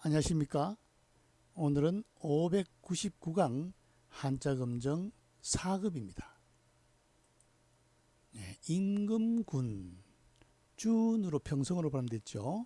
안녕하십니까. 오늘은 599강 한자검정 4급입니다. 임금군, 준으로 평성어로 발음됐죠.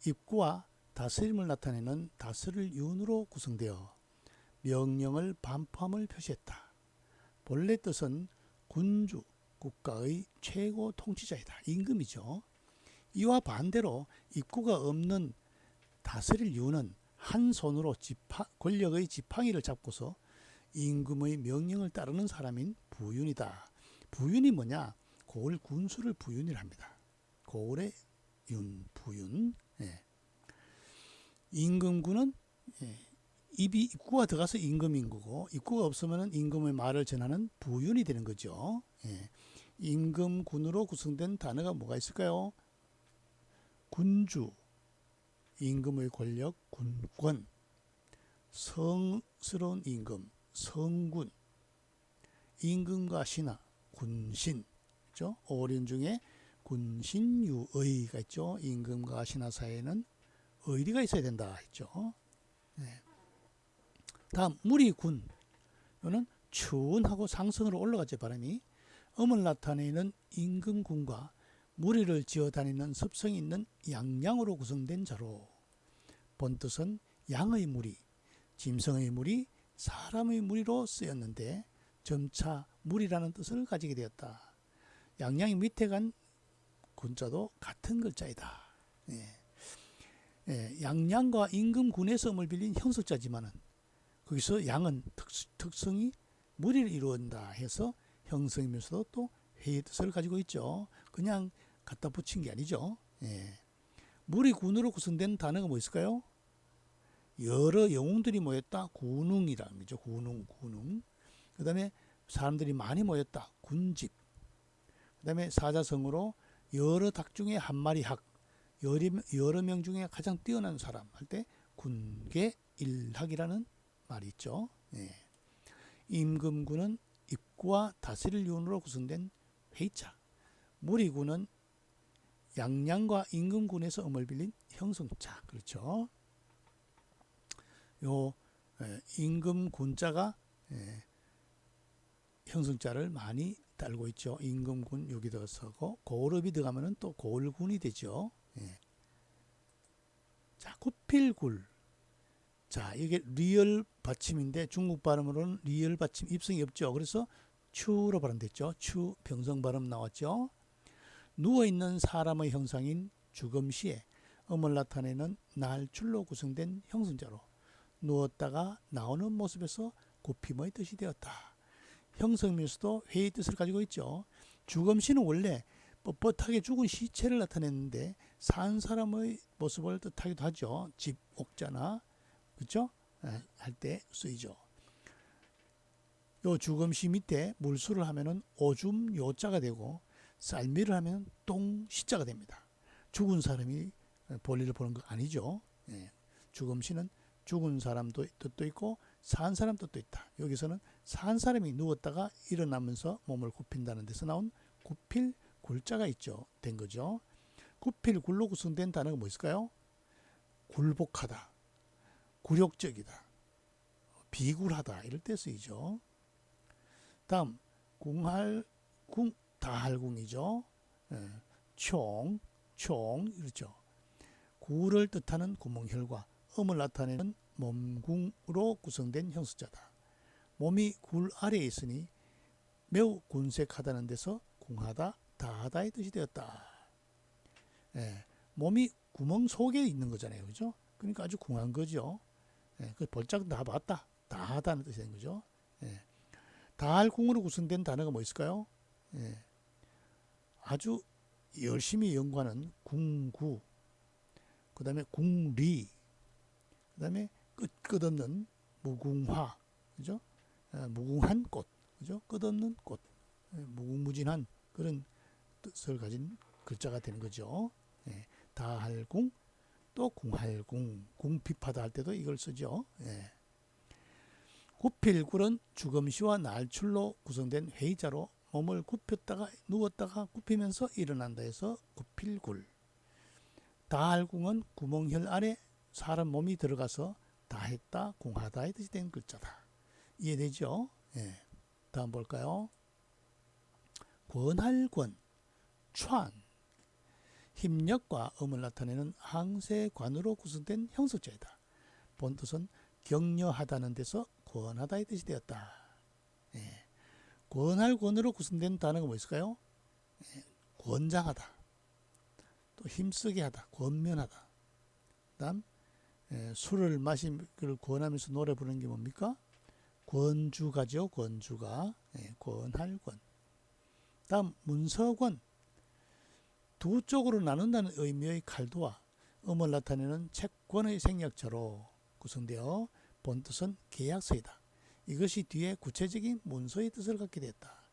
입구와 다스림을 나타내는 다스릴 윤으로 구성되어 명령을 반포함을 표시했다. 본래 뜻은 군주, 국가의 최고 통치자이다. 임금이죠. 이와 반대로 입구가 없는 다스릴 이유는 한 손으로 권력의 지팡이를 잡고서 임금의 명령을 따르는 사람인 부윤이다. 부윤이 뭐냐? 고을 군수를 부윤이라 합니다. 고을의 윤, 부윤. 임금군은 입구가 들어가서 임금인 거고, 입구가 없으면 임금의 말을 전하는 부윤이 되는 거죠. 임금군으로 구성된 단어가 뭐가 있을까요? 군주, 임금의 권력, 군권, 성스러운 임금, 성군, 임금과 신하, 군신, 그렇죠? 어린 중에 군신유의가 있죠. 임금과 신하 사이에는 의리가 있어야 된다 했죠. 다음 무리군, 이거는 추운하고 상승으로 올라가지 바람이 음을 나타내는 임금군과 무리를 지어 다니는 습성이 있는 양양으로 구성된 자로, 본뜻은 양의 무리, 짐승의 무리, 사람의 무리로 쓰였는데 점차 무리라는 뜻을 가지게 되었다. 양양이 밑에 간 군자도 같은 글자이다. 양양과 임금군에서 음을 빌린 형석자지만은 거기서 양은 특성이 무리를 이루었다 해서 형성이면서도 또 회의 뜻을 가지고 있죠. 그냥 갖다 붙인 게 아니죠. 무리군으로 구성된 단어가 뭐 있을까요? 여러 영웅들이 모였다. 군웅이라는 거죠. 군웅. 그 다음에 사람들이 많이 모였다. 군집. 그 다음에 사자성어로 여러 닭 중에 한 마리 학, 여러 명 중에 가장 뛰어난 사람 할 때 군계 일학이라는 말이 있죠. 임금군은 입구와 다스릴 윤으로 구성된 회의자, 무리군은 양양과 임금군에서 음을 빌린 형성자. 그렇죠. 요 임금군자가 형성자를 많이 따르고 있죠. 임금군 여기 들어서고 고을읍이 들어가면은 또 고을군이 되죠. 자, 구필굴. 자, 이게 리을 받침인데 중국 발음으로는 리을 받침 입성이 없죠. 그래서 추로 발음됐죠. 추 병성 발음 나왔죠. 누워있는 사람의 형상인 주검시에 음을 나타내는 날줄로 구성된 형성자로 누웠다가 나오는 모습에서 굽힘의 뜻이 되었다. 형성이면서도 회의 뜻을 가지고 있죠. 주검시는 원래 뻣뻣하게 죽은 시체를 나타냈는데 산 사람의 모습을 뜻하기도 하죠. 집, 옥자나 그렇죠? 할 때 쓰이죠. 요 주검시 밑에 물수를 하면은 오줌 요자가 되고 쌀미를 하면 똥 시자가 됩니다. 죽은 사람이 볼일을 보는 거 아니죠. 주검시는 죽은 사람도 뜻도 있고 산 사람 뜻도 있다. 여기서는 산 사람이 누웠다가 일어나면서 몸을 굽힌다는 데서 나온 굽힐 굴자가 있죠. 된 거죠. 굽힐 굴로 구성된 단어가 뭐 있을까요? 굴복하다, 굴욕적이다, 비굴하다 이럴 때 쓰이죠. 다음 다할궁이죠. 총 이렇죠. 굴을 뜻하는 구멍혈과 음을 나타내는 몸궁으로 구성된 형수자다. 몸이 굴 아래에 있으니 매우 군색하다는 데서 궁하다, 다하다의 뜻이 되었다. 몸이 구멍 속에 있는 거잖아요. 그죠? 그러니까 아주 궁한 거죠. 그 볼짝 다 봤다, 다하다는 뜻이 되는 거죠. 다할궁으로 구성된 단어가 뭐 있을까요? 아주 열심히 연구하는 궁구, 그 다음에 궁리, 그 다음에 끝없는 무궁화, 그죠? 무궁한 꽃, 그죠? 끝없는 꽃, 무궁무진한 그런 뜻을 가진 글자가 되는 거죠. 다할궁, 또 궁할궁, 궁핍하다 할 때도 이걸 쓰죠. 굽힐굴은 주검시와 날출로 구성된 회의자로 몸을 굽혔다가 누웠다가 굽히면서 일어난다 해서 굽힐굴. 다할궁은 구멍혈 아래 사람 몸이 들어가서 다했다, 공하다 의 뜻이 된 글자다. 이해되죠? 예. 다음 볼까요? 권할,권, 촨. 힘력과 음을 나타내는 항세관으로 구성된 형석자이다. 본뜻은 격려하다는 데서 권하다의 뜻이 되었다. 예. 권할, 권으로 구성된 단어가 뭐 있을까요? 예. 권장하다, 또 힘쓰게 하다, 권면하다. 다음 술을 마시기를 권하면서 노래 부르는 게 뭡니까? 권주가죠. 권주가. 권할, 권. 다음 문서권. 두 쪽으로 나눈다는 의미의 칼도와 음을 나타내는 채권의 생략자로 구성되어 본뜻은 계약서이다. 이것이 뒤에 구체적인 문서의 뜻을 갖게 되었다.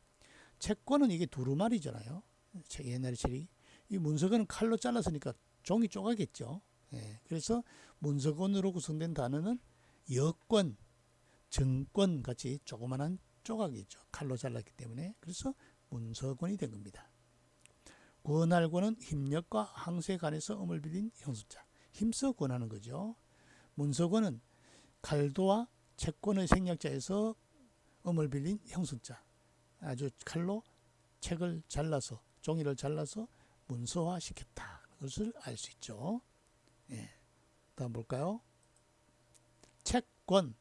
채권은 이게 두루마리잖아요. 옛날에 책이. 이 문서권은 칼로 잘랐으니까 종이 쪼가겠죠. 그래서 문서권으로 구성된 단어는 여권, 정권 같이 조그만한 조각이죠. 칼로 잘랐기 때문에. 그래서 문서권이 된 겁니다. 권할, 권은 힘력과 항세에 관해서 음을 빌린 형수자. 힘써 권하는 거죠. 문서권은 칼도와 채권의 생략자에서 음을 빌린 형수자. 아주 칼로 책을 잘라서, 종이를 잘라서 문서화 시켰다. 그것을 알 수 있죠. 다음 볼까요? 채권.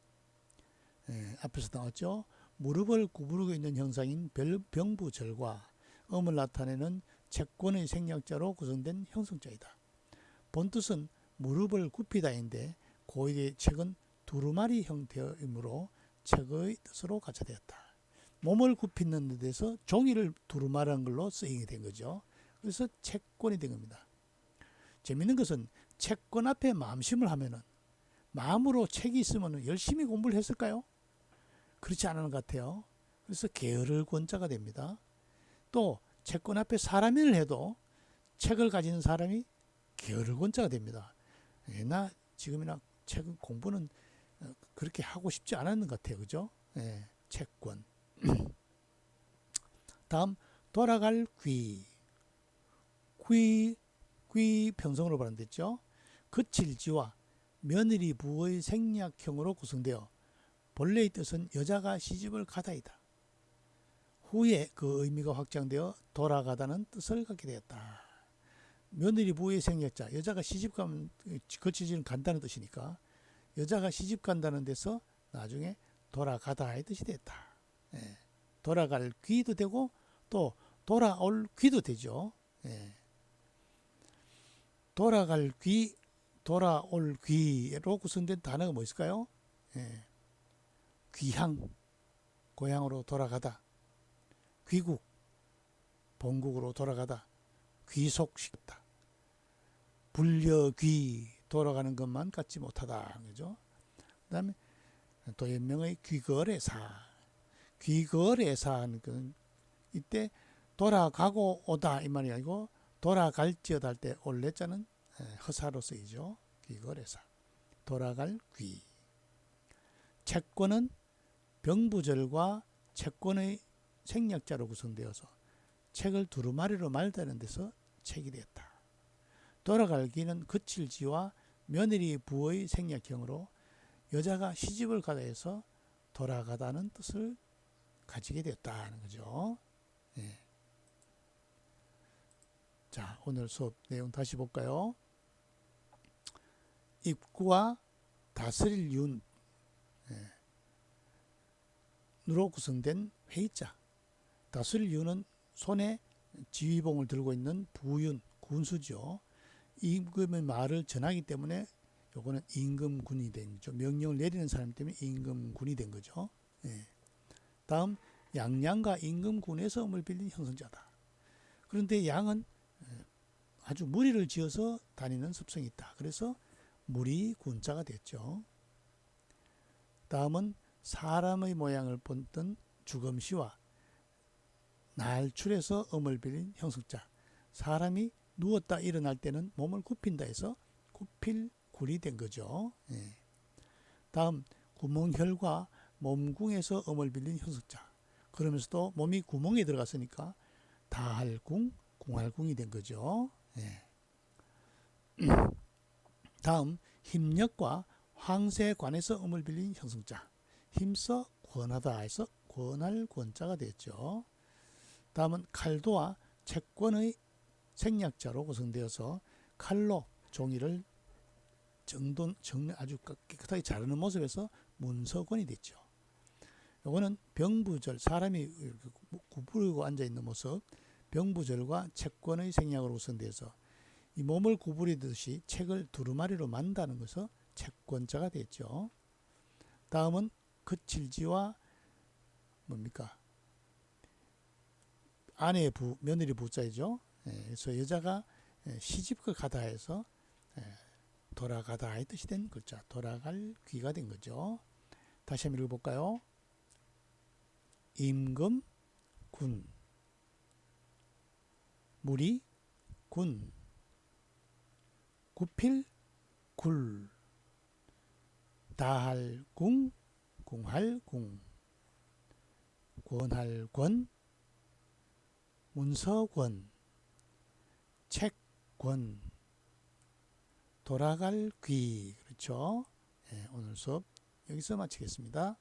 앞에서 나왔죠. 무릎을 구부르고 있는 형상인 병부절과 음을 나타내는 채권의 생략자로 구성된 형성자이다. 본뜻은 무릎을 굽히다인데 고유의 책은 두루마리 형태이므로 책의 뜻으로 가짜되었다. 몸을 굽히는 데서 종이를 두루마리한 걸로 쓰이게 된 거죠. 그래서 채권이 된 겁니다. 재밌는 것은 채권 앞에 마음심을 하면은 마음으로 책이 있으면 열심히 공부를 했을까요? 그렇지 않은 것 같아요. 그래서 게으를 권자가 됩니다. 또 채권 앞에 사람을 해도 책을 가지는 사람이 게으를 권자가 됩니다. 나 지금이나 책 공부는 그렇게 하고 싶지 않았는 것 같아요. 그죠? 채권. 다음 돌아갈 귀. 귀 평성으로 발음됐죠. 그칠지와 며느리 부의 생략형으로 구성되어 본래의 뜻은 여자가 시집을 가다이다. 후에 그 의미가 확장되어 돌아가다는 뜻을 갖게 되었다. 며느리 부의 생략자, 여자가 시집 가면 거치지는 간다는 뜻이니까 여자가 시집 간다는 데서 나중에 돌아가다의 뜻이 됐다. 돌아갈 귀도 되고 또 돌아올 귀도 되죠. 돌아갈 귀, 돌아올 귀로 구성된 단어가 뭐 있을까요? 귀향, 고향으로 돌아가다. 귀국, 본국으로 돌아가다. 귀속시켰다. 불려귀, 돌아가는 것만 갖지 못하다. 그죠? 그 다음에 또 연명의 귀거래사. 귀거래사, 이때 돌아가고 오다 이 말이 아니고 돌아갈지어다 할 때 올레자는 허사로 쓰이죠. 귀거래사. 돌아갈 귀. 채권은 병부절과 채권의 생략자로 구성되어서 책을 두루마리로 말다는 데서 책이 되었다. 돌아갈 귀는 그칠지와 며느리 부의 생략형으로 여자가 시집을 가다 해서 돌아가다는 뜻을 가지게 되었다는 거죠. 자, 오늘 수업 내용 다시 볼까요? 입구와 다스릴 윤으로 구성된 회의자. 다스릴 윤은 손에 지휘봉을 들고 있는 부윤, 군수죠. 임금의 말을 전하기 때문에 요거는 임금군이 된 거죠. 명령을 내리는 사람 때문에 임금군이 된 거죠. 다음 양양과 임금군에서 음을 빌린 형성자다. 그런데 양은 아주 무리를 지어서 다니는 습성이 있다. 그래서 무리군자가 됐죠. 다음은 사람의 모양을 본뜬 주검시와 날출해서 음을 빌린 형성자. 사람이 누웠다 일어날 때는 몸을 굽힌다 해서 굽힐굴이 된 거죠. 다음 구멍혈과 몸궁에서 음을 빌린 형성자. 그러면서도 몸이 구멍에 들어갔으니까 다할궁, 궁할궁이 된 거죠. 다음 힘력과 황새에 관해서 음을 빌린 형성자. 힘써 권하다 해서 권할 권자가 되었죠. 다음은 칼도와 채권의 생략자로 구성되어서 칼로 종이를 아주 깨끗하게 자르는 모습에서 문서권이 됐죠. 요거는 병부절, 사람이 이렇게 구부리고 앉아있는 모습, 병부절과 채권의 생략으로 구성되어서 이 몸을 구부리듯이 책을 두루마리로 만다는 것은 채권자가 됐죠. 다음은 거칠지와 뭡니까? 아내의 부, 며느리 부자이죠. 그래서 여자가 시집을 가다 해서 돌아가다의 뜻이 된 글자, 돌아갈 귀가 된 거죠. 다시 한번 읽어볼까요? 임금, 군, 무리, 군, 구필, 굴, 다할, 궁, 궁할, 궁, 권할, 권, 문서권, 책권, 돌아갈 귀. 그렇죠? 오늘 수업 여기서 마치겠습니다.